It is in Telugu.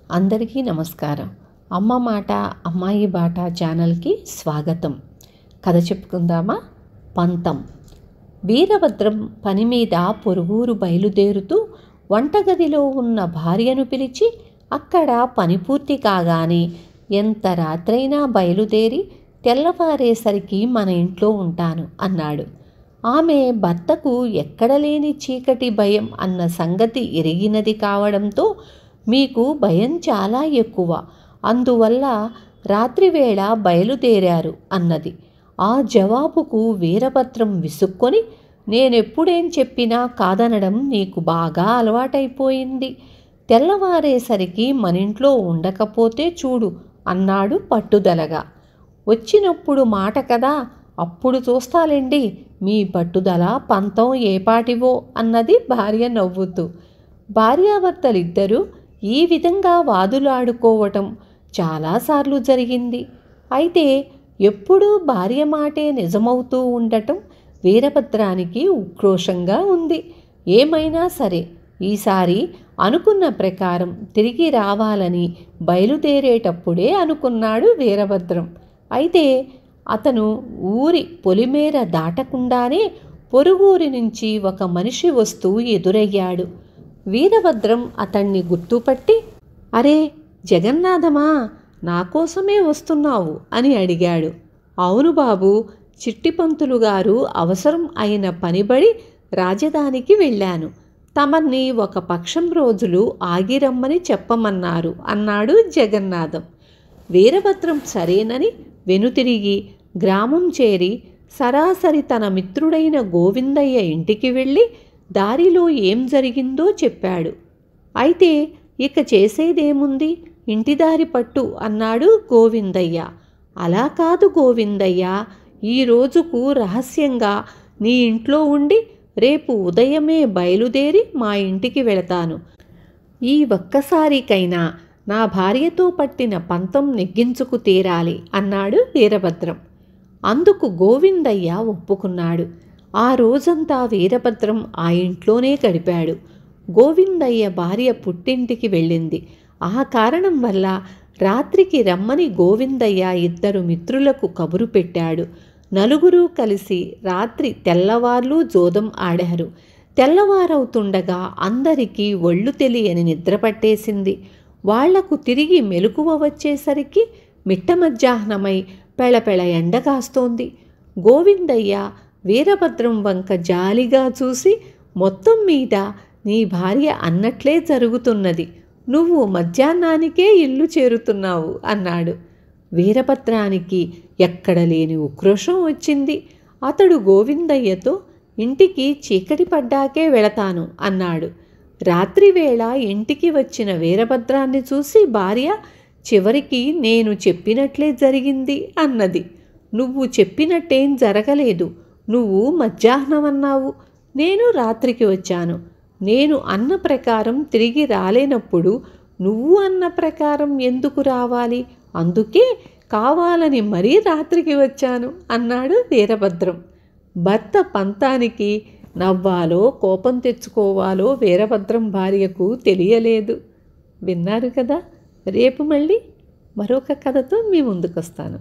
అందరికీ నమస్కారం. అమ్మ మాట అమ్మాయి బాట ఛానల్కి స్వాగతం. కథ చెప్పుకుందామా? పంతం. వీరభద్రం పని మీద పొరుగురు బయలుదేరుతూ వంటగదిలో ఉన్న భార్యను పిలిచి అక్కడ పని పూర్తి కాగానే ఎంత రాత్రైనా బయలుదేరి తెల్లవారేసరికి మన ఇంట్లో ఉంటాను అన్నాడు. ఆమె భర్తకు ఎక్కడలేని చీకటి భయం అన్న సంగతి ఎరిగినది కావడంతో, మీకు భయం చాలా ఎక్కువ, అందువల్ల రాత్రివేళ బయలుదేరారు అన్నది. ఆ జవాబుకు వీరభద్రం విసుక్కొని, నేనెప్పుడేం చెప్పినా కాదనడం నీకు బాగా అలవాటైపోయింది. తెల్లవారేసరికి మనింట్లో ఉండకపోతే చూడు అన్నాడు పట్టుదలగా. వచ్చినప్పుడు మాట కదా, అప్పుడు చూస్తాలేండి మీ పట్టుదల పంతం ఏపాటివో అన్నది భార్య నవ్వుతూ. భార్యాభర్తలిద్దరూ ఈ విధంగా వాదులాడుకోవటం చాలాసార్లు జరిగింది. అయితే ఎప్పుడూ భార్య మాటే నిజమవుతూ ఉండటం వీరభద్రానికి ఉక్రోషంగా ఉంది. ఏమైనా సరే ఈసారి అనుకున్న ప్రకారం తిరిగి రావాలని బయలుదేరేటప్పుడే అనుకున్నాడు వీరభద్రం. అయితే అతను ఊరి పొలిమేర దాటకుండానే పొరుగురి నుంచి ఒక మనిషి వస్తూ ఎదురయ్యాడు. వీరభద్రం అతన్ని గుర్తుపట్టి, అరే జగన్నాథమా, నా కోసమే వస్తున్నావు అని అడిగాడు. అవును బాబు, చిట్టిపంతులు గారు అవసరం అయిన పనిబడి రాజధానికి వెళ్ళాను. తమన్ని ఒక పక్షం రోజులు ఆగిరమ్మని చెప్పమన్నారు అన్నాడు జగన్నాథం. వీరభద్రం సరేనని వెనుతిరిగి గ్రామం చేరి సరాసరి తన మిత్రుడైన గోవిందయ్య ఇంటికి వెళ్ళి దారిలో ఏం జరిగిందో చెప్పాడు. అయితే ఇక చేసేదేముంది, ఇంటిదారి పట్టు అన్నాడు గోవిందయ్య. అలా కాదు గోవిందయ్య, ఈ రోజుకు రహస్యంగా నీ ఇంట్లో ఉండి రేపు ఉదయమే బయలుదేరి మా ఇంటికి వెళతాను. ఈ ఒక్కసారికైనా నా భార్యతో పట్టిన పంతం నెగ్గించుకు తీరాలి అన్నాడు వీరభద్రం. అందుకు గోవిందయ్య ఒప్పుకున్నాడు. ఆ రోజంతా వీరభద్రం ఆ ఇంట్లోనే గడిపాడు. గోవిందయ్య భార్య పుట్టింటికి వెళ్ళింది. ఆ కారణం వల్ల రాత్రికి రమ్మని గోవిందయ్య ఇద్దరు మిత్రులకు కబురు పెట్టాడు. నలుగురు కలిసి రాత్రి తెల్లవార్లు జోదం ఆడారు. తెల్లవారవుతుండగా అందరికీ ఒళ్ళు తెలియని నిద్ర పట్టేసింది. వాళ్లకు తిరిగి మెలకువ వచ్చేసరికి మిట్ట మధ్యాహ్నమై పెళపెళ ఎండ కాస్తోంది. గోవిందయ్య వీరభద్రం వంక జాలిగా చూసి, మొత్తం మీద నీ భార్య అన్నట్లే జరుగుతున్నది, నువ్వు మధ్యాహ్నానికే ఇల్లు చేరుతున్నావు అన్నాడు. వీరభద్రానికి ఎక్కడ లేని ఉక్రోషం వచ్చింది. అతడు గోవిందయ్యతో, ఇంటికి చీకటి పడ్డాకే వెళతాను అన్నాడు. రాత్రివేళ ఇంటికి వచ్చిన వీరభద్రాన్ని చూసి భార్య, చివరికి నేను చెప్పినట్లే జరిగింది అన్నది. నువ్వు చెప్పినట్టేం జరగలేదు, నువ్వు మధ్యాహ్నం అన్నావు, నేను రాత్రికి వచ్చాను. నేను అన్న ప్రకారం తిరిగి రాలేనప్పుడు నువ్వు అన్న ప్రకారం ఎందుకు రావాలి, అందుకే కావాలని మరీ రాత్రికి వచ్చాను అన్నాడు వీరభద్రం. భర్త పంతానికి నవ్వాలో కోపం తెచ్చుకోవాలో వీరభద్రం భార్యకు తెలియలేదు. విన్నారు కదా, రేపు మళ్ళీ మరొక కథతో మీ ముందుకొస్తాను.